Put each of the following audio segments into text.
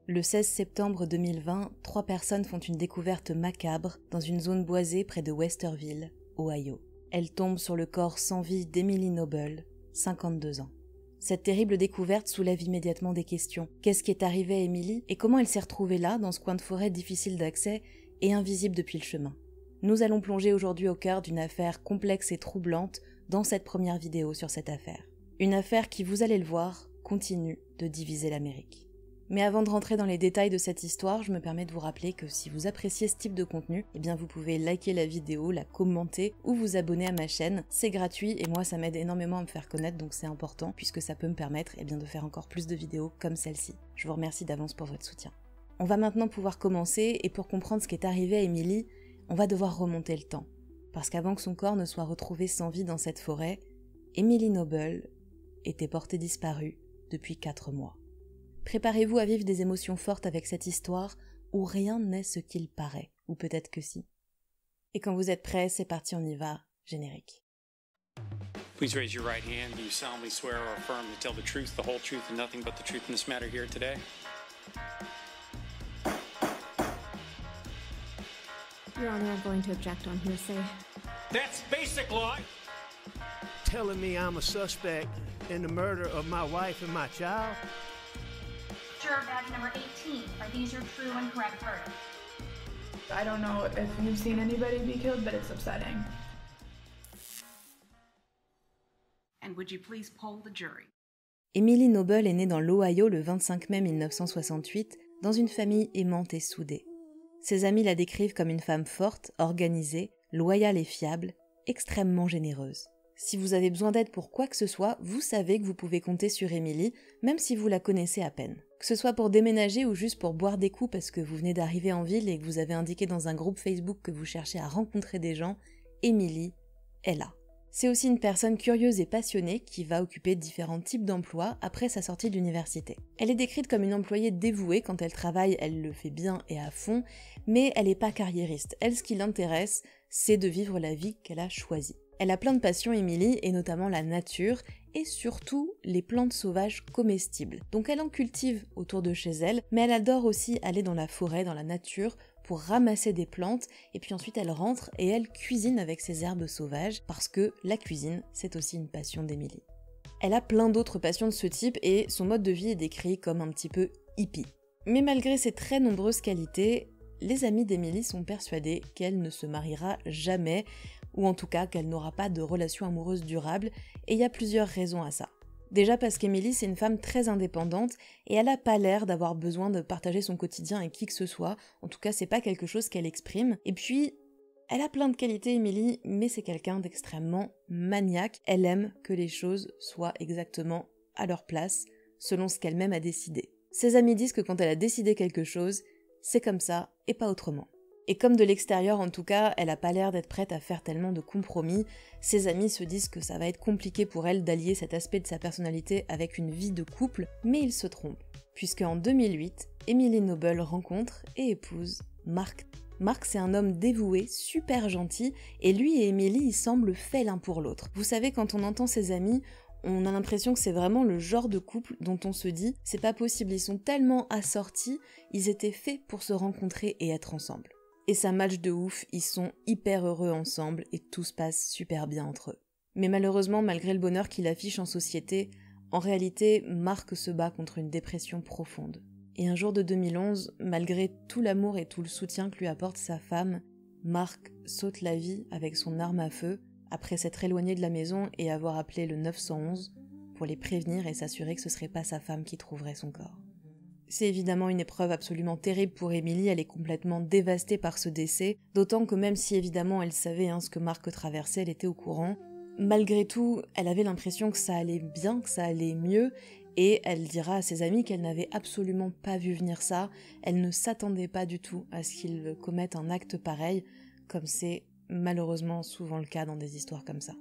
Le 16 septembre 2020, 3 personnes font une découverte macabre dans une zone boisée près de Westerville, Ohio. Elles tombent sur le corps sans vie d'Emily Noble, 52 ans. Cette terrible découverte soulève immédiatement des questions. Qu'est-ce qui est arrivé à Emily et comment elle s'est retrouvée là, dans ce coin de forêt difficile d'accès et invisible depuis le chemin? Nous allons plonger aujourd'hui au cœur d'une affaire complexe et troublante dans cette première vidéo sur cette affaire. Une affaire qui, vous allez le voir, continue de diviser l'Amérique. Mais avant de rentrer dans les détails de cette histoire, je me permets de vous rappeler que si vous appréciez ce type de contenu, eh bien vous pouvez liker la vidéo, la commenter ou vous abonner à ma chaîne. C'est gratuit et moi ça m'aide énormément à me faire connaître, donc c'est important puisque ça peut me permettre de faire encore plus de vidéos comme celle-ci. Je vous remercie d'avance pour votre soutien. On va maintenant pouvoir commencer et pour comprendre ce qui est arrivé à Emily, on va devoir remonter le temps. Parce qu'avant que son corps ne soit retrouvé sans vie dans cette forêt, Emily Noble était portée disparue depuis 4 mois. Préparez-vous à vivre des émotions fortes avec cette histoire où rien n'est ce qu'il paraît, ou peut-être que si. Et quand vous êtes prêts, c'est parti, on y va, générique. Please raise your right hand. Do you solemnly swear or affirm to tell the truth, the whole truth, and nothing but the truth in this matter here today? Your Honor, I'm going to object on hearsay. That's basic law. Telling me I'm a suspect in the murder of my wife and my child? Juror badge number 18, are these your true and correct verdict? I don't know if you've seen anybody be killed, but it's upsetting. And would you please poll the jury? Emily Noble est née dans l'Ohio le 25 mai 1968 dans une famille aimante et soudée. Ses amis la décrivent comme une femme forte, organisée, loyale et fiable, extrêmement généreuse. Si vous avez besoin d'aide pour quoi que ce soit, vous savez que vous pouvez compter sur Emily, même si vous la connaissez à peine. Que ce soit pour déménager ou juste pour boire des coups parce que vous venez d'arriver en ville et que vous avez indiqué dans un groupe Facebook que vous cherchez à rencontrer des gens, Emily est là. C'est aussi une personne curieuse et passionnée qui va occuper différents types d'emplois après sa sortie de l'université. Elle est décrite comme une employée dévouée, quand elle travaille, elle le fait bien et à fond, mais elle n'est pas carriériste. Elle, ce qui l'intéresse, c'est de vivre la vie qu'elle a choisie. Elle a plein de passions, Emily, et notamment la nature, et surtout les plantes sauvages comestibles. Donc elle en cultive autour de chez elle, mais elle adore aussi aller dans la forêt, dans la nature, pour ramasser des plantes, et puis ensuite elle rentre et elle cuisine avec ses herbes sauvages, parce que la cuisine, c'est aussi une passion d'Emily. Elle a plein d'autres passions de ce type, et son mode de vie est décrit comme un petit peu hippie. Mais malgré ses très nombreuses qualités, les amis d'Emily sont persuadés qu'elle ne se mariera jamais, ou en tout cas qu'elle n'aura pas de relation amoureuse durable, et il y a plusieurs raisons à ça. Déjà parce qu'Emily, c'est une femme très indépendante, et elle n'a pas l'air d'avoir besoin de partager son quotidien avec qui que ce soit, en tout cas c'est pas quelque chose qu'elle exprime, et puis elle a plein de qualités, Emily, mais c'est quelqu'un d'extrêmement maniaque, elle aime que les choses soient exactement à leur place, selon ce qu'elle-même a décidé. Ses amis disent que quand elle a décidé quelque chose, c'est comme ça et pas autrement. Et comme de l'extérieur en tout cas, elle a pas l'air d'être prête à faire tellement de compromis, ses amis se disent que ça va être compliqué pour elle d'allier cet aspect de sa personnalité avec une vie de couple, mais ils se trompent, puisque en 2008, Emily Noble rencontre et épouse Mark. Mark, c'est un homme dévoué, super gentil, et lui et Emily, ils semblent faits l'un pour l'autre. Vous savez, quand on entend ses amis, on a l'impression que c'est vraiment le genre de couple dont on se dit « c'est pas possible, ils sont tellement assortis, ils étaient faits pour se rencontrer et être ensemble ». Et ça match de ouf, ils sont hyper heureux ensemble et tout se passe super bien entre eux. Mais malheureusement, malgré le bonheur qu'il affiche en société, en réalité, Mark se bat contre une dépression profonde. Et un jour de 2011, malgré tout l'amour et tout le soutien que lui apporte sa femme, Mark saute la vie avec son arme à feu, après s'être éloigné de la maison et avoir appelé le 911 pour les prévenir et s'assurer que ce serait pas sa femme qui trouverait son corps. C'est évidemment une épreuve absolument terrible pour Emily, elle est complètement dévastée par ce décès, d'autant que même si évidemment elle savait ce que Mark traversait, elle était au courant, malgré tout, elle avait l'impression que ça allait bien, que ça allait mieux, et elle dira à ses amis qu'elle n'avait absolument pas vu venir ça, elle ne s'attendait pas du tout à ce qu'il commette un acte pareil, comme c'est malheureusement souvent le cas dans des histoires comme ça.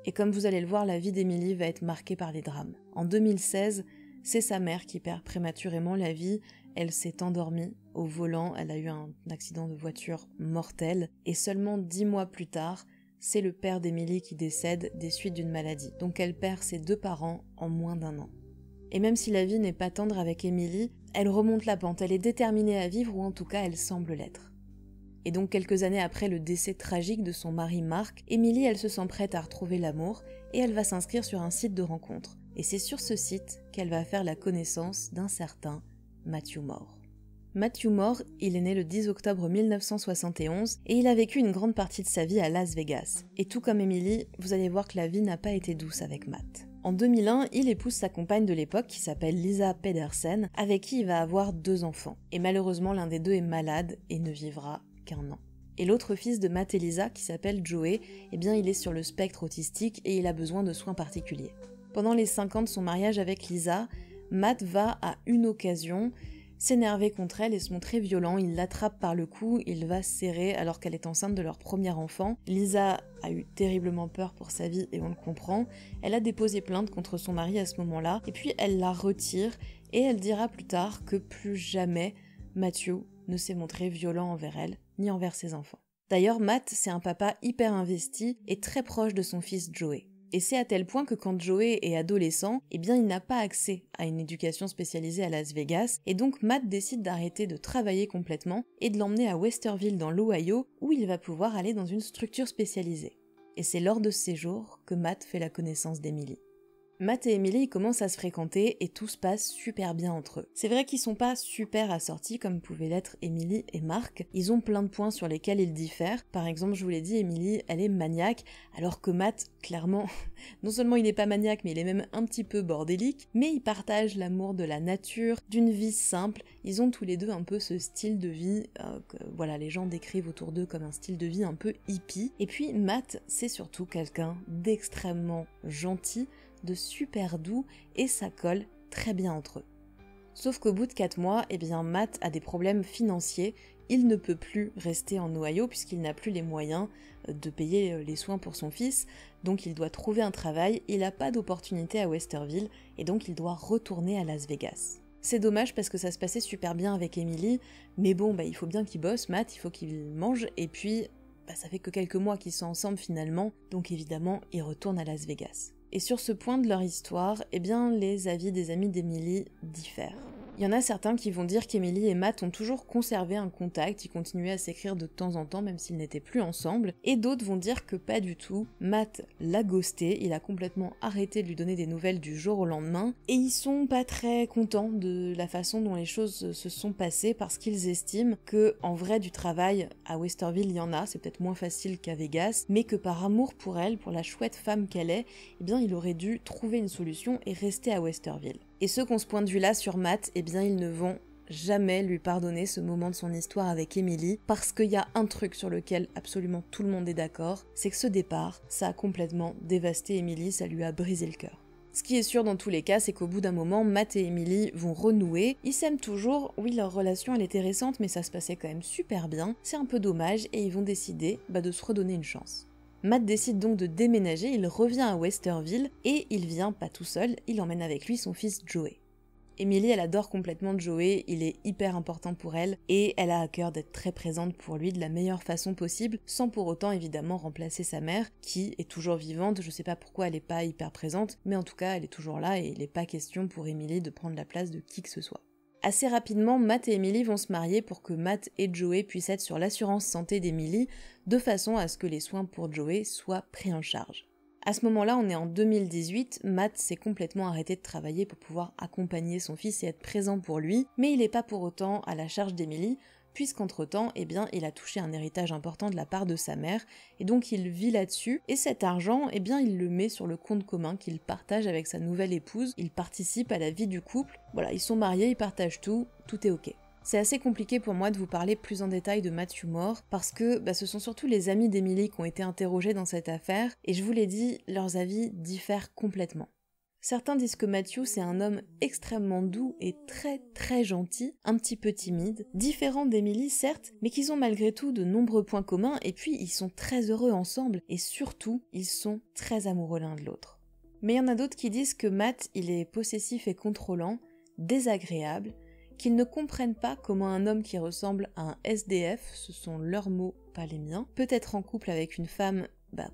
Et comme vous allez le voir, la vie d'Emily va être marquée par des drames. En 2016, c'est sa mère qui perd prématurément la vie. elle s'est endormie au volant, elle a eu un accident de voiture mortel, et seulement 10 mois plus tard, c'est le père d'Emily qui décède des suites d'une maladie. Donc elle perd ses 2 parents en moins d'1 an. Et même si la vie n'est pas tendre avec Emily, elle remonte la pente, elle est déterminée à vivre, ou en tout cas elle semble l'être. Et donc quelques années après le décès tragique de son mari Mark, Emily elle se sent prête à retrouver l'amour, et elle va s'inscrire sur un site de rencontre. Et c'est sur ce site qu'elle va faire la connaissance d'un certain Matthew Moore. Matthew Moore, il est né le 10 octobre 1971 et il a vécu une grande partie de sa vie à Las Vegas. Et tout comme Emily, vous allez voir que la vie n'a pas été douce avec Matt. En 2001, il épouse sa compagne de l'époque qui s'appelle Lisa Pedersen, avec qui il va avoir 2 enfants. Et malheureusement, l'un des 2 est malade et ne vivra qu'1 an. Et l'autre fils de Matt et Lisa, qui s'appelle Joey, eh bien il est sur le spectre autistique et il a besoin de soins particuliers. Pendant les 5 ans de son mariage avec Lisa, Matt va à une occasion s'énerver contre elle et se montrer violent. Il l'attrape par le cou, il va serrer alors qu'elle est enceinte de leur premier enfant. Lisa a eu terriblement peur pour sa vie et on le comprend. Elle a déposé plainte contre son mari à ce moment-là et puis elle la retire et elle dira plus tard que plus jamais Matthew ne s'est montré violent envers elle ni envers ses enfants. D'ailleurs, Matt, c'est un papa hyper investi et très proche de son fils Joey. Et c'est à tel point que quand Joey est adolescent, eh bien il n'a pas accès à une éducation spécialisée à Las Vegas, et donc Matt décide d'arrêter de travailler complètement et de l'emmener à Westerville dans l'Ohio, où il va pouvoir aller dans une structure spécialisée. Et c'est lors de ce séjour que Matt fait la connaissance d'Emily. Matt et Emily commencent à se fréquenter et tout se passe super bien entre eux. C'est vrai qu'ils sont pas super assortis comme pouvaient l'être Emily et Mark. Ils ont plein de points sur lesquels ils diffèrent. Par exemple, je vous l'ai dit, Emily, elle est maniaque, alors que Matt, clairement, non seulement il n'est pas maniaque, mais il est même un petit peu bordélique, mais ils partagent l'amour de la nature, d'une vie simple. Ils ont tous les deux un peu ce style de vie que voilà, les gens décrivent autour d'eux comme un style de vie un peu hippie. Et puis Matt, c'est surtout quelqu'un d'extrêmement gentil, de super doux et ça colle très bien entre eux. Sauf qu'au bout de 4 mois, eh bien Matt a des problèmes financiers, il ne peut plus rester en Ohio puisqu'il n'a plus les moyens de payer les soins pour son fils, donc il doit trouver un travail, il n'a pas d'opportunité à Westerville et donc il doit retourner à Las Vegas. C'est dommage parce que ça se passait super bien avec Emily, mais bon, il faut bien qu'il bosse, Matt, il faut qu'il mange, et puis ça fait que quelques mois qu'ils sont ensemble finalement, donc évidemment il retourne à Las Vegas. Et sur ce point de leur histoire, eh bien les avis des amis d'Emily diffèrent. Il y en a certains qui vont dire qu'Emily et Matt ont toujours conservé un contact, ils continuaient à s'écrire de temps en temps même s'ils n'étaient plus ensemble, et d'autres vont dire que pas du tout. Matt l'a ghosté, il a complètement arrêté de lui donner des nouvelles du jour au lendemain, et ils sont pas très contents de la façon dont les choses se sont passées parce qu'ils estiment que en vrai du travail à Westerville il y en a, c'est peut-être moins facile qu'à Vegas, mais que par amour pour elle, pour la chouette femme qu'elle est, eh bien il aurait dû trouver une solution et rester à Westerville. Et ceux qui ont ce point de vue-là sur Matt, eh bien ils ne vont jamais lui pardonner ce moment de son histoire avec Emily, parce qu'il y a un truc sur lequel absolument tout le monde est d'accord, c'est que ce départ, ça a complètement dévasté Emily, ça lui a brisé le cœur. Ce qui est sûr dans tous les cas, c'est qu'au bout d'un moment, Matt et Emily vont renouer, ils s'aiment toujours, oui leur relation elle était récente mais ça se passait quand même super bien, c'est un peu dommage et ils vont décider de se redonner une chance. Matt décide donc de déménager, il revient à Westerville et il vient pas tout seul, il emmène avec lui son fils Joey. Emily, elle adore complètement Joey, il est hyper important pour elle et elle a à cœur d'être très présente pour lui de la meilleure façon possible, sans pour autant évidemment remplacer sa mère qui est toujours vivante, je sais pas pourquoi elle est pas hyper présente, mais en tout cas elle est toujours là et il n'est pas question pour Emily de prendre la place de qui que ce soit. Assez rapidement, Matt et Emily vont se marier pour que Matt et Joey puissent être sur l'assurance santé d'Emily, de façon à ce que les soins pour Joey soient pris en charge. À ce moment-là, on est en 2018, Matt s'est complètement arrêté de travailler pour pouvoir accompagner son fils et être présent pour lui, mais il n'est pas pour autant à la charge d'Emily, puisqu'entre-temps, il a touché un héritage important de la part de sa mère, et donc il vit là-dessus, et cet argent, il le met sur le compte commun qu'il partage avec sa nouvelle épouse, il participe à la vie du couple, voilà, ils sont mariés, ils partagent tout est ok. C'est assez compliqué pour moi de vous parler plus en détail de Matthew Moore, parce que ce sont surtout les amis d'Emily qui ont été interrogés dans cette affaire, et je vous l'ai dit, leurs avis diffèrent complètement. Certains disent que Matthew c'est un homme extrêmement doux et très très gentil, un petit peu timide, différent d'Emily certes, mais qu'ils ont malgré tout de nombreux points communs et puis ils sont très heureux ensemble et surtout ils sont très amoureux l'un de l'autre. Mais il y en a d'autres qui disent que Matt il est possessif et contrôlant, désagréable, qu'ils ne comprennent pas comment un homme qui ressemble à un SDF, ce sont leurs mots, pas les miens, peut être en couple avec une femme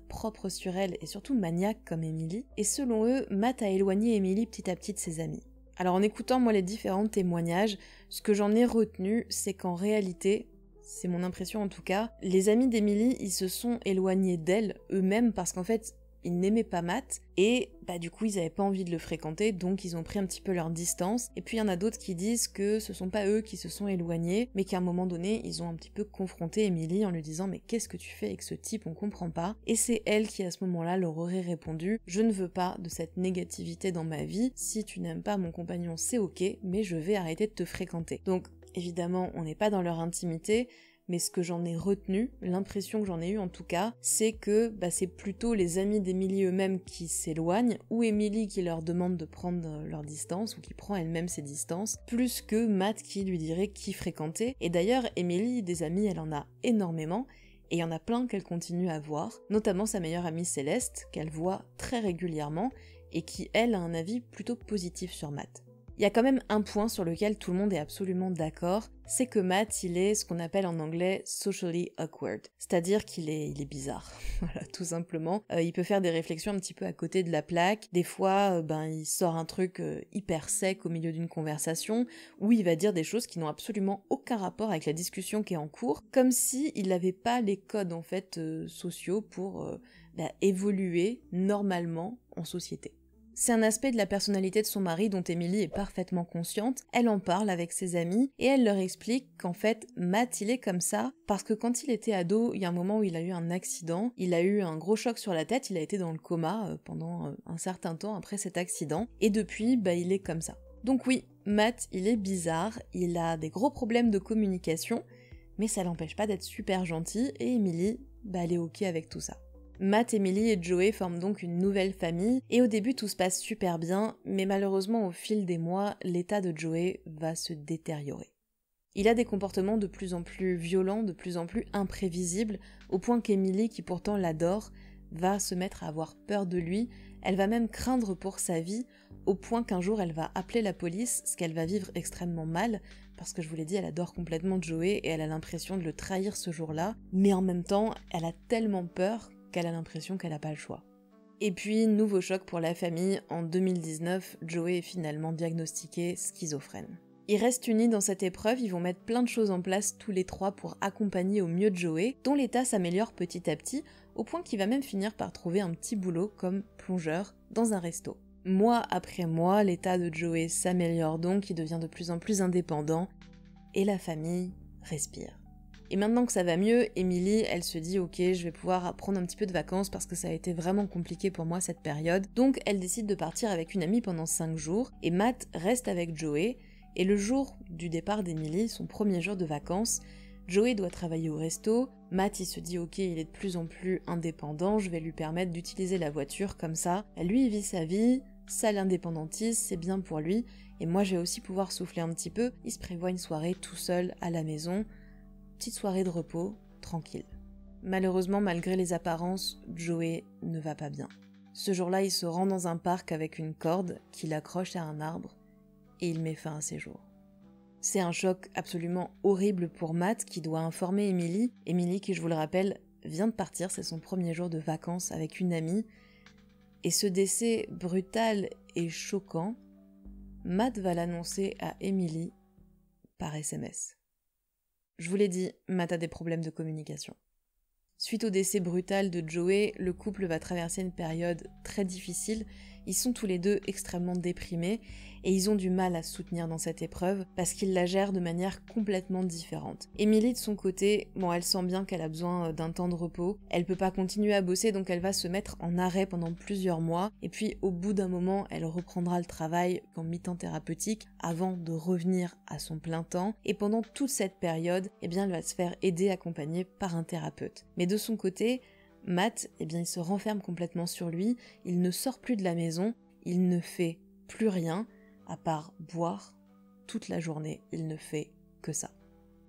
propre sur elle et surtout maniaque comme Emily, et selon eux, Matt a éloigné Emily petit à petit de ses amis. Alors en écoutant moi les différents témoignages, ce que j'en ai retenu, c'est qu'en réalité, c'est mon impression en tout cas, les amis d'Emily, ils se sont éloignés d'elle eux-mêmes parce qu'en fait, ils n'aimaient pas Matt et du coup ils avaient pas envie de le fréquenter, donc ils ont pris un petit peu leur distance. Et puis il y en a d'autres qui disent que ce sont pas eux qui se sont éloignés, mais qu'à un moment donné ils ont un petit peu confronté Emily en lui disant mais qu'est-ce que tu fais avec ce type, on comprend pas. Et c'est elle qui à ce moment-là leur aurait répondu je ne veux pas de cette négativité dans ma vie, si tu n'aimes pas mon compagnon c'est ok, mais je vais arrêter de te fréquenter. Donc évidemment on n'est pas dans leur intimité, mais ce que j'en ai retenu, l'impression que j'en ai eue en tout cas, c'est que c'est plutôt les amis d'Emily eux-mêmes qui s'éloignent, ou Emily qui leur demande de prendre leur distance, ou qui prend elle-même ses distances, plus que Matt qui lui dirait qui fréquenter. Et d'ailleurs, Emily, des amis, elle en a énormément, et il y en a plein qu'elle continue à voir, notamment sa meilleure amie Céleste, qu'elle voit très régulièrement, et qui, elle, a un avis plutôt positif sur Matt. Il y a quand même un point sur lequel tout le monde est absolument d'accord, c'est que Matt, il est ce qu'on appelle en anglais socially awkward, c'est-à-dire qu'il est bizarre, voilà, tout simplement. Il peut faire des réflexions un petit peu à côté de la plaque, des fois, il sort un truc hyper sec au milieu d'une conversation, où il va dire des choses qui n'ont absolument aucun rapport avec la discussion qui est en cours, comme si il n'avait pas les codes en fait sociaux pour évoluer normalement en société. C'est un aspect de la personnalité de son mari dont Emily est parfaitement consciente, elle en parle avec ses amis et elle leur explique qu'en fait Matt il est comme ça parce que quand il était ado, il y a un moment où il a eu un accident, il a eu un gros choc sur la tête, il a été dans le coma pendant un certain temps après cet accident et depuis il est comme ça. Donc oui, Matt il est bizarre, il a des gros problèmes de communication, mais ça l'empêche pas d'être super gentil et Emily, elle est ok avec tout ça. Matt, Emily et Joey forment donc une nouvelle famille, et au début tout se passe super bien, mais malheureusement au fil des mois, l'état de Joey va se détériorer. Il a des comportements de plus en plus violents, de plus en plus imprévisibles, au point qu'Emily, qui pourtant l'adore, va se mettre à avoir peur de lui, elle va même craindre pour sa vie, au point qu'un jour elle va appeler la police, ce qu'elle va vivre extrêmement mal, parce que je vous l'ai dit, elle adore complètement Joey et elle a l'impression de le trahir ce jour-là, mais en même temps, elle a tellement peur qu'elle a l'impression qu'elle n'a pas le choix. Et puis, nouveau choc pour la famille, en 2019, Joey est finalement diagnostiqué schizophrène. Ils restent unis dans cette épreuve, ils vont mettre plein de choses en place tous les trois pour accompagner au mieux Joey, dont l'état s'améliore petit à petit, au point qu'il va même finir par trouver un petit boulot comme plongeur dans un resto. Mois après mois, l'état de Joey s'améliore donc, il devient de plus en plus indépendant, et la famille respire. Et maintenant que ça va mieux, Emily, elle se dit ok, je vais pouvoir prendre un petit peu de vacances parce que ça a été vraiment compliqué pour moi cette période. Donc elle décide de partir avec une amie pendant 5 jours et Matt reste avec Joey. Et le jour du départ d'Emily, son premier jour de vacances, Joey doit travailler au resto. Matt il se dit ok, il est de plus en plus indépendant, je vais lui permettre d'utiliser la voiture comme ça. Lui il vit sa vie, ça l'indépendantise, c'est bien pour lui. Et moi je vais aussi pouvoir souffler un petit peu. Il se prévoit une soirée tout seul à la maison. Petite soirée de repos, tranquille. Malheureusement, malgré les apparences, Joey ne va pas bien. Ce jour-là, il se rend dans un parc avec une corde qu'il accroche à un arbre et il met fin à ses jours. C'est un choc absolument horrible pour Matt qui doit informer Emily. Emily qui, je vous le rappelle, vient de partir, c'est son premier jour de vacances avec une amie. Et ce décès brutal et choquant, Matt va l'annoncer à Emily par SMS. Je vous l'ai dit, Matt a des problèmes de communication. Suite au décès brutal de Joey, le couple va traverser une période très difficile. Ils sont tous les deux extrêmement déprimés et ils ont du mal à se soutenir dans cette épreuve parce qu'ils la gèrent de manière complètement différente. Emily de son côté, elle sent bien qu'elle a besoin d'un temps de repos. Elle peut pas continuer à bosser donc elle va se mettre en arrêt pendant plusieurs mois et puis au bout d'un moment elle reprendra le travail en mi-temps thérapeutique avant de revenir à son plein temps et pendant toute cette période, elle va se faire aider, accompagner par un thérapeute. Mais de son côté, Matt, il se renferme complètement sur lui, il ne sort plus de la maison, il ne fait plus rien, à part boire toute la journée, il ne fait que ça.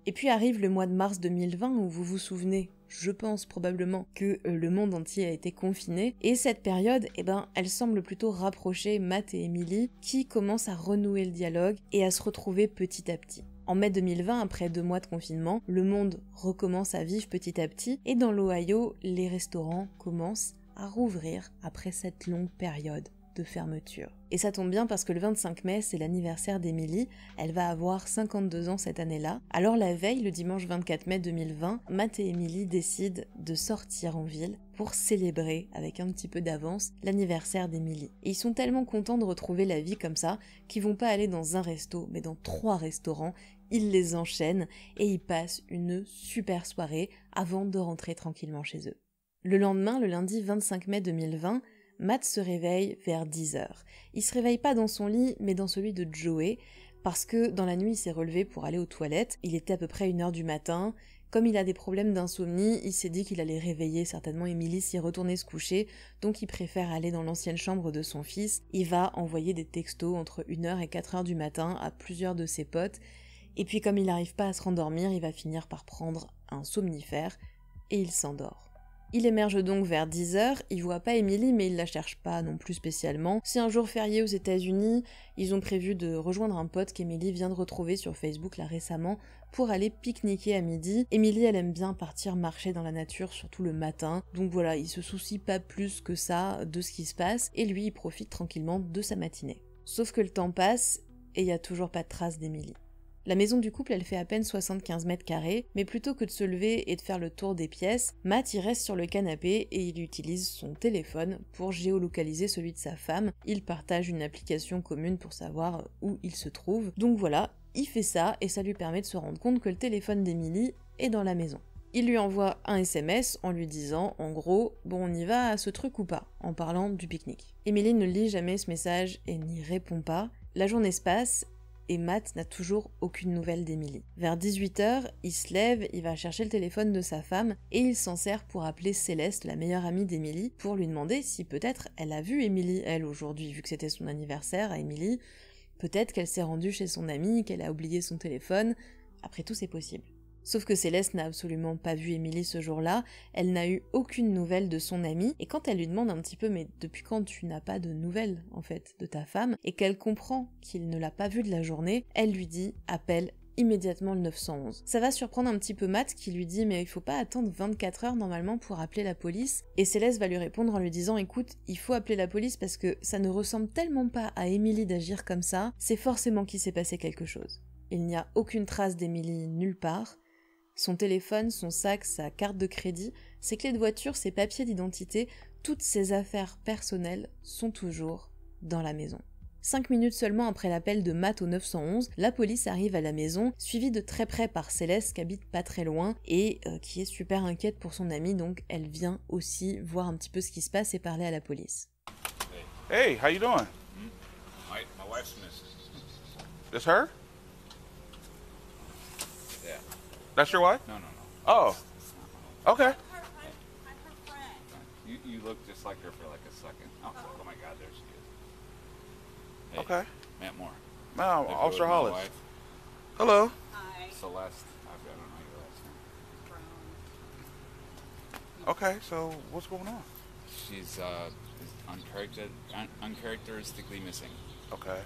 Et puis arrive le mois de mars 2020 où vous vous souvenez je pense probablement que le monde entier a été confiné. Et cette période, elle semble plutôt rapprocher Matt et Emily, qui commencent à renouer le dialogue et à se retrouver petit à petit. En mai 2020, après 2 mois de confinement, le monde recommence à vivre petit à petit, et dans l'Ohio, les restaurants commencent à rouvrir après cette longue période de fermeture. Et ça tombe bien parce que le 25 mai, c'est l'anniversaire d'Emily, elle va avoir 52 ans cette année-là. Alors la veille, le dimanche 24 mai 2020, Matt et Emily décident de sortir en ville pour célébrer, avec un petit peu d'avance, l'anniversaire d'Emily. Et ils sont tellement contents de retrouver la vie comme ça, qu'ils vont pas aller dans un resto, mais dans 3 restaurants. Ils les enchaînent et ils passent une super soirée avant de rentrer tranquillement chez eux. Le lendemain, le lundi 25 mai 2020, Matt se réveille vers 10h. Il se réveille pas dans son lit, mais dans celui de Joey, parce que dans la nuit il s'est relevé pour aller aux toilettes. Il était à peu près 1h du matin. Comme il a des problèmes d'insomnie, il s'est dit qu'il allait réveiller certainement Emily s'y retourner se coucher, donc il préfère aller dans l'ancienne chambre de son fils. Il va envoyer des textos entre 1h et 4h du matin à plusieurs de ses potes, et puis comme il n'arrive pas à se rendormir, il va finir par prendre un somnifère, et il s'endort. Il émerge donc vers 10h, il voit pas Emily mais il la cherche pas non plus spécialement. C'est un jour férié aux États-Unis, ils ont prévu de rejoindre un pote qu'Emily vient de retrouver sur Facebook là récemment pour aller pique-niquer à midi. Emily elle aime bien partir marcher dans la nature, surtout le matin, donc voilà, il se soucie pas plus que ça de ce qui se passe et lui il profite tranquillement de sa matinée. Sauf que le temps passe et il y a toujours pas de trace d'Emily. La maison du couple, elle fait à peine 75 mètres carrés, mais plutôt que de se lever et de faire le tour des pièces, Matt y reste sur le canapé et il utilise son téléphone pour géolocaliser celui de sa femme. Ils partagent une application commune pour savoir où il se trouve. Donc voilà, il fait ça et ça lui permet de se rendre compte que le téléphone d'Emily est dans la maison. Il lui envoie un SMS en lui disant, en gros, bon on y va à ce truc ou pas, en parlant du pique-nique. Emily ne lit jamais ce message et n'y répond pas. La journée se passe, et Matt n'a toujours aucune nouvelle d'Emily. Vers 18h, il se lève, il va chercher le téléphone de sa femme et il s'en sert pour appeler Céleste, la meilleure amie d'Emily, pour lui demander si peut-être elle a vu Emily, elle, aujourd'hui, vu que c'était son anniversaire à Emily. Peut-être qu'elle s'est rendue chez son amie, qu'elle a oublié son téléphone. Après tout, c'est possible. Sauf que Céleste n'a absolument pas vu Emily ce jour-là, elle n'a eu aucune nouvelle de son amie, et quand elle lui demande un petit peu « mais depuis quand tu n'as pas de nouvelles, en fait, de ta femme ?» et qu'elle comprend qu'il ne l'a pas vue de la journée, elle lui dit « appelle immédiatement le 911 ». Ça va surprendre un petit peu Matt qui lui dit « mais il faut pas attendre 24 heures normalement pour appeler la police ?» et Céleste va lui répondre en lui disant « écoute, il faut appeler la police parce que ça ne ressemble tellement pas à Emily d'agir comme ça, c'est forcément qu'il s'est passé quelque chose. » Il n'y a aucune trace d'Emily nulle part. Son téléphone, son sac, sa carte de crédit, ses clés de voiture, ses papiers d'identité, toutes ses affaires personnelles sont toujours dans la maison. 5 minutes seulement après l'appel de Matt au 911, la police arrive à la maison, suivie de très près par Céleste qui habite pas très loin et qui est super inquiète pour son amie, donc elle vient aussi voir un petit peu ce qui se passe et parler à la police. Hey, how you doing? My wife's missing. That's her? Yeah. That's your wife? No. Oh. Okay. You look just like her for like a second. Oh my God, there she is. Hey, Okay. Matt Moore. No, If you Officer were my Hollis. wife, Hello. Hi, Celeste. I don't know your last name. Brown. Okay, so what's going on? She's uncharacteristically missing. Okay.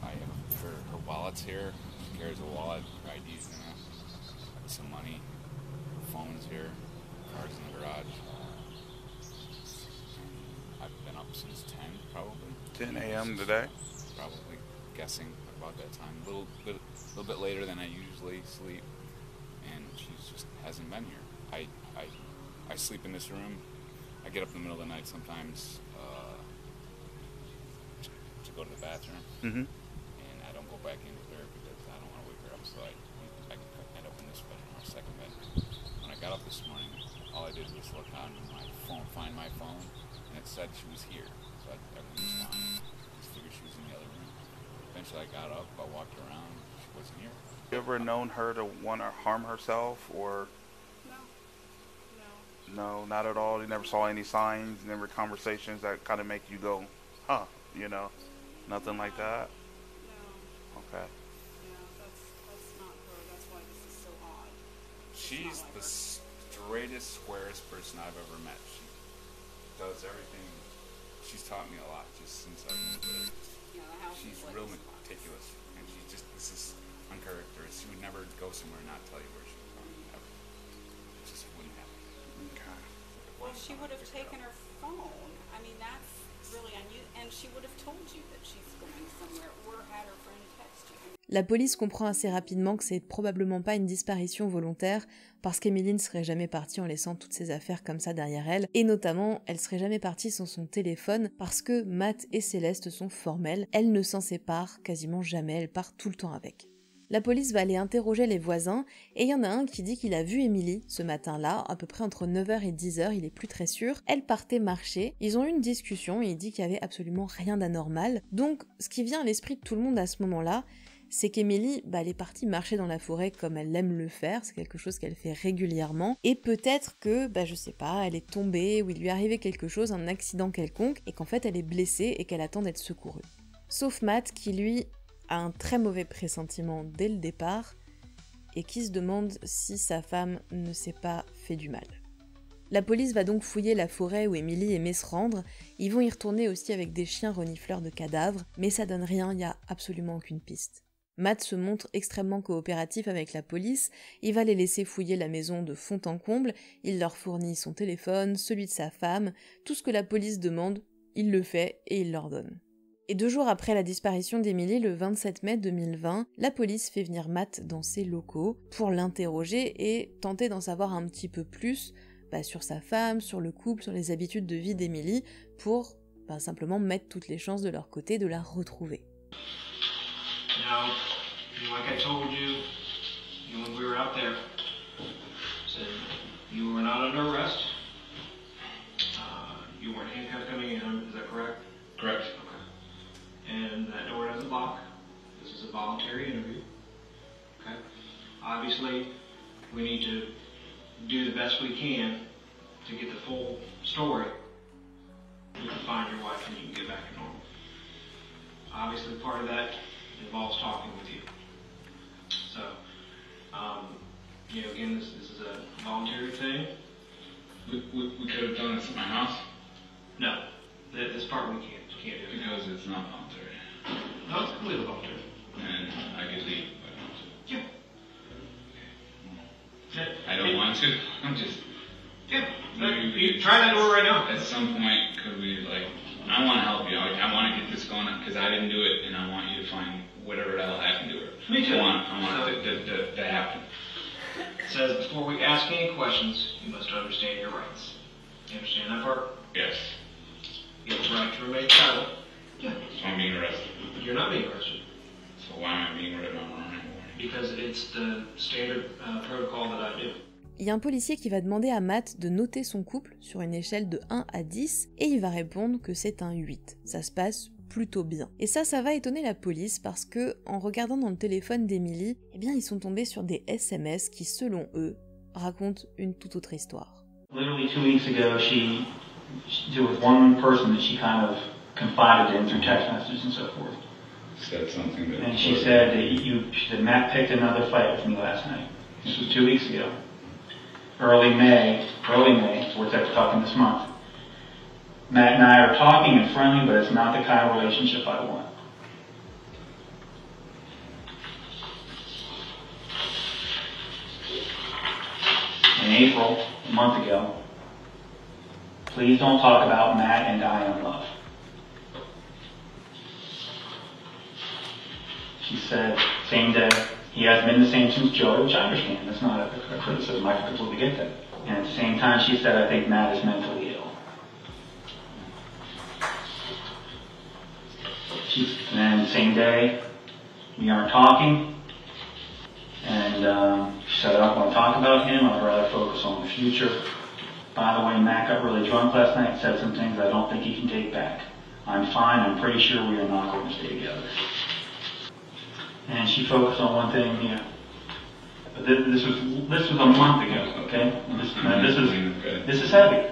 I have her wallet's here. She carries a wallet, her ID's in it, some money, her phone's here, car's in the garage. And I've been up since 10, probably. 10 a.m. today? Probably, guessing about that time. A little bit later than I usually sleep, and she just hasn't been here. I sleep in this room. I get up in the middle of the night sometimes to go to the bathroom, and I don't go back in with her because I don't want to wake her up. So I end up in this bedroom, our second bedroom. When I got up this morning, all I did was look on my phone, find my phone, and it said she was here. So everything was fine. I just figured she was in the other room. Eventually, I got up, I walked around, she wasn't here. You ever known her to want to harm herself or? No, not at all. You never saw any signs, never conversations that kind of make you go, huh, you know, nothing like that? No. Okay. Yeah, that's not her. That's why this is so she's the straightest, squarest person I've ever met. She does everything. She's taught me a lot just since I've moved with her. She's real meticulous, and this is uncharacteristic. She would never go somewhere and not tell you where she's from, ever. It just wouldn't happen. Okay. Well, she would have taken her phone. I mean, that's really unusual. And she would have told you that she's going somewhere or had her friend text you. La police comprend assez rapidement que c'est probablement pas une disparition volontaire, parce qu'Emily ne serait jamais partie en laissant toutes ses affaires comme ça derrière elle, et notamment, elle serait jamais partie sans son téléphone, parce que Matt et Céleste sont formels, elle ne s'en sépare quasiment jamais, elle part tout le temps avec. La police va aller interroger les voisins, et il y en a un qui dit qu'il a vu Emily ce matin-là, à peu près entre 9h et 10h, il est plus très sûr. Elle partait marcher, ils ont eu une discussion, et il dit qu'il y avait absolument rien d'anormal. Donc, ce qui vient à l'esprit de tout le monde à ce moment-là, c'est qu'Emily, elle est partie marcher dans la forêt comme elle aime le faire, c'est quelque chose qu'elle fait régulièrement, et peut-être que, je sais pas, elle est tombée, ou il lui est arrivé quelque chose, un accident quelconque, et qu'en fait elle est blessée et qu'elle attend d'être secourue. Sauf Matt qui, lui, a un très mauvais pressentiment dès le départ, et qui se demande si sa femme ne s'est pas fait du mal. La police va donc fouiller la forêt où Emily aimait se rendre, ils vont y retourner aussi avec des chiens renifleurs de cadavres, mais ça donne rien, il n'y a absolument aucune piste. Matt se montre extrêmement coopératif avec la police, il va les laisser fouiller la maison de fond en comble, il leur fournit son téléphone, celui de sa femme, tout ce que la police demande, il le fait et il leur donne. Et 2 jours après la disparition d'Emily, le 27 mai 2020, la police fait venir Matt dans ses locaux pour l'interroger et tenter d'en savoir un petit peu plus sur sa femme, sur le couple, sur les habitudes de vie d'Emily, pour simplement mettre toutes les chances de leur côté de la retrouver. Now, like I told you, when we were out there, said you were not under arrest. You weren't handcuffed coming in. Is that correct? Correct. Okay. And that door doesn't lock. This is a voluntary interview. Okay. Obviously, we need to do the best we can to get the full story. You can find your wife and you can get back to normal. Obviously, part of that involves talking with you. So, again, this is a voluntary thing. We could have done this at my house. No, this part we can't do it. Because it's not voluntary. No, it's completely voluntary. And I could leave. Yeah. I don't want to. I'm just. Yeah. You try that door right now. At some point, could we I want to help you. I want to get this going because I didn't do it, and I want you to find whatever the hell happened to her. Me too. I want it to happen. It says before we ask any questions, you must understand your rights. You understand that part? Yes. You have the right to remain silent. Yeah. So I'm being arrested. You're not being arrested. So why am I being arrested on anymore? Because it's the standard protocol that I do. Il y a un policier qui va demander à Matt de noter son couple sur une échelle de 1 à 10 et il va répondre que c'est un 8. Ça se passe plutôt bien. Et ça va étonner la police parce que, en regardant dans le téléphone d'Emily, ils sont tombés sur des SMS qui, selon eux, racontent une toute autre histoire. Literally 2 weeks ago, there was one person that she kind of confided in through text messages and so forth. Said something that. And she said that Matt picked another fight with me last night. This was 2 weeks ago. Early May, so we're talking this month. Matt and I are talking and friendly, but it's not the kind of relationship I want. In April, a month ago, please don't talk about Matt and I in love. She said, same day, he hasn't been the same since Joey, which I understand. That's not a criticism. I completely get that. And at the same time, she said, I think Matt is mentally ill. And then same day, we aren't talking. And she said, I don't want to talk about him. I'd rather focus on the future. By the way, Matt got really drunk last night and said some things I don't think he can take back. I'm fine. I'm pretty sure we are not going to stay together. And she focused on one thing, But this was a month ago, okay? This is heavy.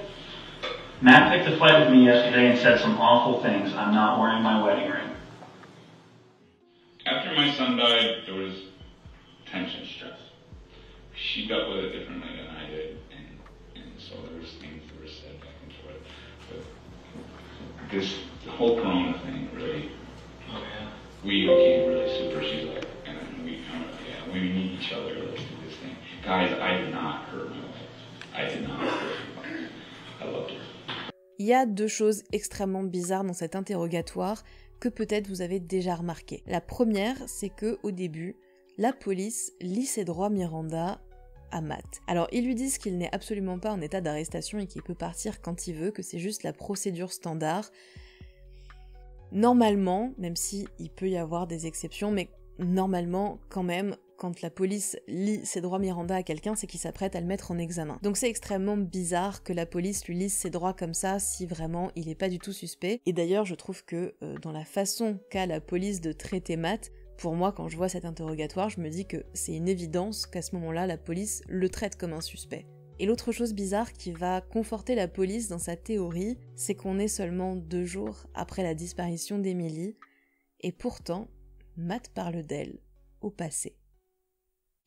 Matt picked a fight with me yesterday and said some awful things. I'm not wearing my wedding ring. After my son died, there was tension, stress. she dealt with it differently than I did, and so there's things that were said back and forth. But this whole Corona thing really, we became really super. She's like, and then we need each other. Let's do this thing, guys. I did not hurt my wife. I did not hurt her. I loved her. Il y a deux choses extrêmement bizarres dans cet interrogatoire que peut-être vous avez déjà remarqué. La première, c'est que au début, la police lit ses droits Miranda à Matt. Alors ils lui disent qu'il n'est absolument pas en état d'arrestation et qu'il peut partir quand il veut, que c'est juste la procédure standard. Normalement, même si il peut y avoir des exceptions, mais normalement quand même, quand la police lit ses droits Miranda à quelqu'un, c'est qu'il s'apprête à le mettre en examen. Donc c'est extrêmement bizarre que la police lui lise ses droits comme ça si vraiment il est pas du tout suspect. Et d'ailleurs, je trouve que dans la façon qu'a la police de traiter Matt, pour moi, quand je vois cet interrogatoire, je me dis que c'est une évidence qu'à ce moment-là, la police le traite comme un suspect. Et l'autre chose bizarre qui va conforter la police dans sa théorie, c'est qu'on est seulement 2 jours après la disparition d'Emily, et pourtant, Matt parle d'elle au passé.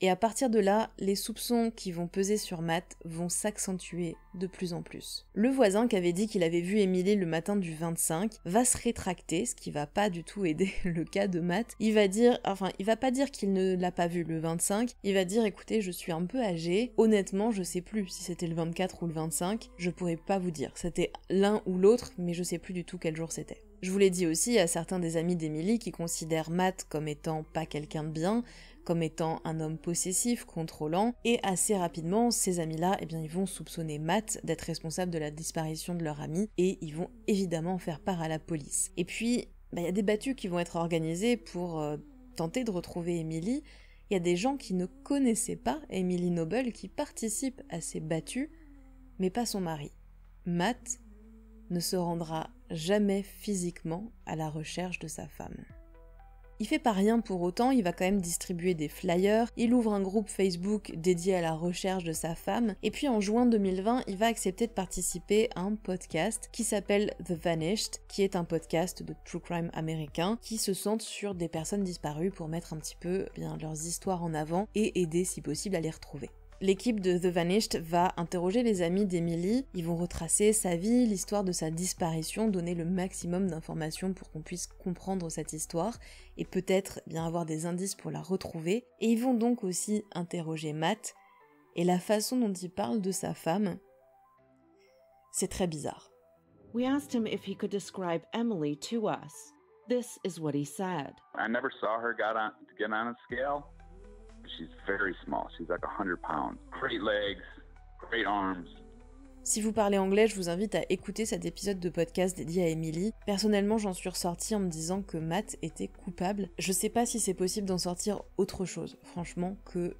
Et à partir de là, les soupçons qui vont peser sur Matt vont s'accentuer de plus en plus. Le voisin qui avait dit qu'il avait vu Emily le matin du 25 va se rétracter, ce qui va pas du tout aider le cas de Matt. Il va pas dire qu'il ne l'a pas vu le 25, il va dire écoutez, je suis un peu âgé, honnêtement je sais plus si c'était le 24 ou le 25, je pourrais pas vous dire, c'était l'un ou l'autre, mais je sais plus du tout quel jour c'était. Je vous l'ai dit aussi à certains des amis d'Emily qui considèrent Matt comme étant pas quelqu'un de bien, comme étant un homme possessif, contrôlant, et assez rapidement, ces amis-là, ils vont soupçonner Matt d'être responsable de la disparition de leur ami, et ils vont évidemment faire part à la police. Et puis, il y a des battues qui vont être organisées pour tenter de retrouver Emily. Il y a des gens qui ne connaissaient pas Emily Noble qui participent à ces battues, mais pas son mari. Matt ne se rendra jamais physiquement à la recherche de sa femme. Il fait pas rien pour autant, il va quand même distribuer des flyers, il ouvre un groupe Facebook dédié à la recherche de sa femme, et puis en juin 2020, il va accepter de participer à un podcast qui s'appelle The Vanished, qui est un podcast de true crime américain, qui se centre sur des personnes disparues pour mettre un petit peu leurs histoires en avant et aider si possible à les retrouver. L'équipe de The Vanished va interroger les amis d'Emily, ils vont retracer sa vie, l'histoire de sa disparition, donner le maximum d'informations pour qu'on puisse comprendre cette histoire et peut-être avoir des indices pour la retrouver. Et ils vont donc aussi interroger Matt, et la façon dont il parle de sa femme, c'est très bizarre. We asked him if he could describe Emily to us. This is what he said. I never saw her get on a scale. She's very small. She's like 100 pounds. Great legs, great arms. Si vous parlez anglais, je vous invite à écouter cet épisode de podcast dédié à Emily. Personnellement, j'en suis ressortie en me disant que Matt était coupable. Je sais pas si c'est possible d'en sortir autre chose, franchement, que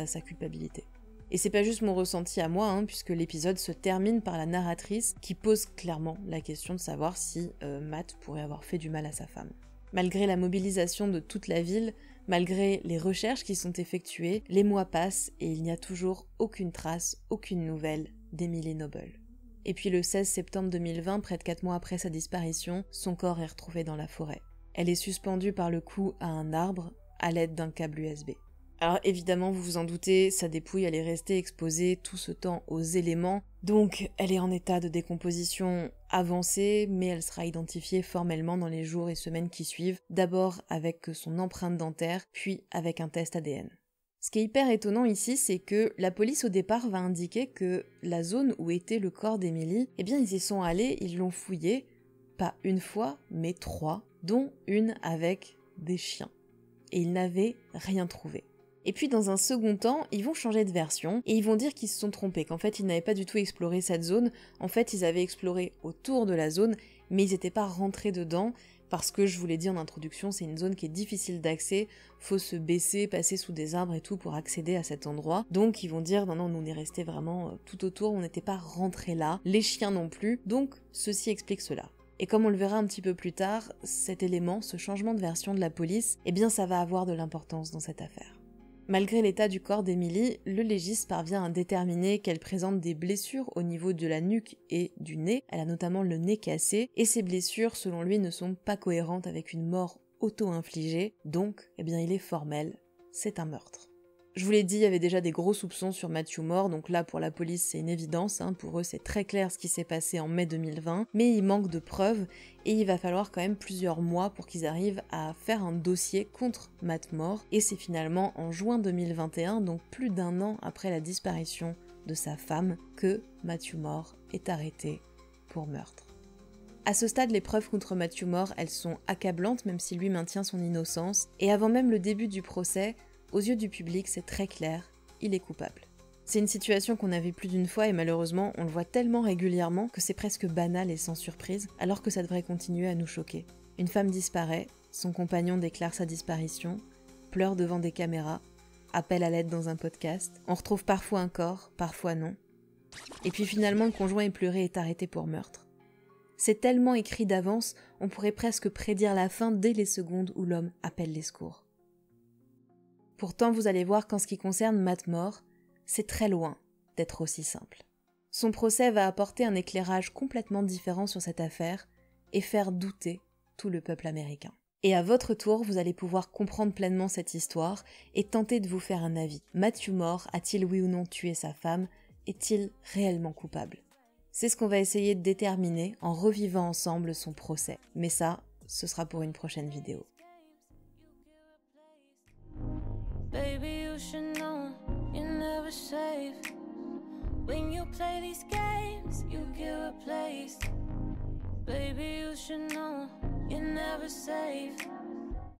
sa culpabilité. Et c'est pas juste mon ressenti à moi, puisque l'épisode se termine par la narratrice qui pose clairement la question de savoir si Matt pourrait avoir fait du mal à sa femme. Malgré la mobilisation de toute la ville, malgré les recherches qui sont effectuées, les mois passent et il n'y a toujours aucune trace, aucune nouvelle d'Emily Noble. Et puis le 16 septembre 2020, près de 4 mois après sa disparition, son corps est retrouvé dans la forêt. Elle est suspendue par le cou à un arbre à l'aide d'un câble USB. Alors évidemment, vous vous en doutez, sa dépouille elle est restée exposée tout ce temps aux éléments, donc elle est en état de décomposition avancée, mais elle sera identifiée formellement dans les jours et semaines qui suivent, d'abord avec son empreinte dentaire, puis avec un test ADN. Ce qui est hyper étonnant ici, c'est que la police au départ va indiquer que la zone où était le corps d'Emily, ils y sont allés, ils l'ont fouillé, pas une fois, mais 3, dont une avec des chiens. Et ils n'avaient rien trouvé. Et puis dans un second temps, ils vont changer de version et ils vont dire qu'ils se sont trompés, qu'en fait ils n'avaient pas du tout exploré cette zone, en fait ils avaient exploré autour de la zone, mais ils n'étaient pas rentrés dedans, parce que je vous l'ai dit en introduction, c'est une zone qui est difficile d'accès, faut se baisser, passer sous des arbres et tout pour accéder à cet endroit, donc ils vont dire non, nous on est restés vraiment tout autour, on n'était pas rentrés là, les chiens non plus, donc ceci explique cela. Et comme on le verra un petit peu plus tard, cet élément, ce changement de version de la police, ça va avoir de l'importance dans cette affaire. Malgré l'état du corps d'Emily, le légiste parvient à déterminer qu'elle présente des blessures au niveau de la nuque et du nez. Elle a notamment le nez cassé, et ces blessures, selon lui, ne sont pas cohérentes avec une mort auto-infligée, donc, il est formel, c'est un meurtre. Je vous l'ai dit, il y avait déjà des gros soupçons sur Matthew Moore, donc là pour la police c'est une évidence, pour eux c'est très clair ce qui s'est passé en mai 2020, mais il manque de preuves et il va falloir quand même plusieurs mois pour qu'ils arrivent à faire un dossier contre Matt Moore, et c'est finalement en juin 2021, donc plus d'1 an après la disparition de sa femme, que Matthew Moore est arrêté pour meurtre. À ce stade, les preuves contre Matthew Moore, elles sont accablantes même si lui maintient son innocence, et avant même le début du procès, aux yeux du public, c'est très clair, il est coupable. C'est une situation qu'on a vue plus d'une fois et malheureusement, on le voit tellement régulièrement que c'est presque banal et sans surprise, alors que ça devrait continuer à nous choquer. Une femme disparaît, son compagnon déclare sa disparition, pleure devant des caméras, appelle à l'aide dans un podcast, on retrouve parfois un corps, parfois non. Et puis finalement, le conjoint éploré est arrêté pour meurtre. C'est tellement écrit d'avance, on pourrait presque prédire la fin dès les secondes où l'homme appelle les secours. Pourtant, vous allez voir qu'en ce qui concerne Matt Moore, c'est très loin d'être aussi simple. Son procès va apporter un éclairage complètement différent sur cette affaire et faire douter tout le peuple américain. Et à votre tour, vous allez pouvoir comprendre pleinement cette histoire et tenter de vous faire un avis. Matthew Moore a-t-il oui ou non tué sa femme? Est-il réellement coupable? C'est ce qu'on va essayer de déterminer en revivant ensemble son procès. Mais ça, ce sera pour une prochaine vidéo. Baby, you should know you're never safe. When you play these games, you get replaced. Baby, you should know you're never safe.